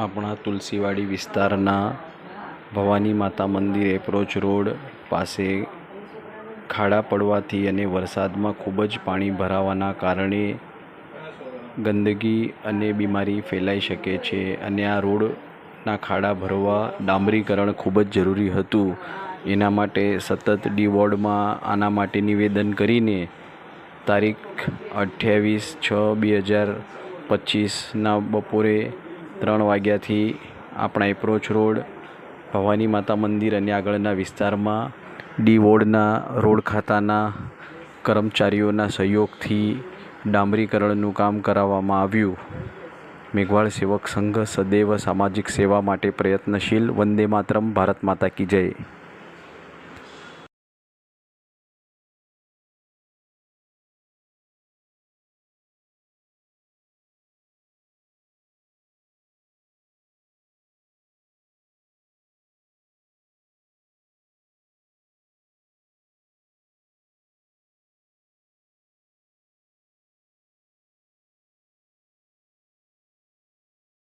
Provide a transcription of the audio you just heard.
આપણા તુલસીવાડી વિસ્તારના ભવાની માતા મંદિર એપ્રોચ રોડ પાસે ખાડા પડવાથી અને વરસાદમાં ખૂબ જ પાણી ભરાવાના કારણે ગંદકી અને બીમારી ફેલાઈ શકે છે અને આ રોડના ખાડા ભરવા ડામરીકરણ ખૂબ જ જરૂરી હતું. એના માટે સતત ડી વોર્ડમાં આના માટે નિવેદન કરીને તારીખ 28/6/2025ના બપોરે 3 વાગ્યાથી આપણા એપ્રોચ રોડ ભવાની માતા મંદિર અને આગળના વિસ્તારમાં ડી વોર્ડના રોડ ખાતાના કર્મચારીઓના સહયોગથી ડામરીકરણનું કામ કરાવવામાં આવ્યું. મેઘવાળ સેવક સંઘ સદૈવ સામાજિક સેવા માટે પ્રયત્નશીલ. વંદે માતરમ. ભારત માતા કી જય.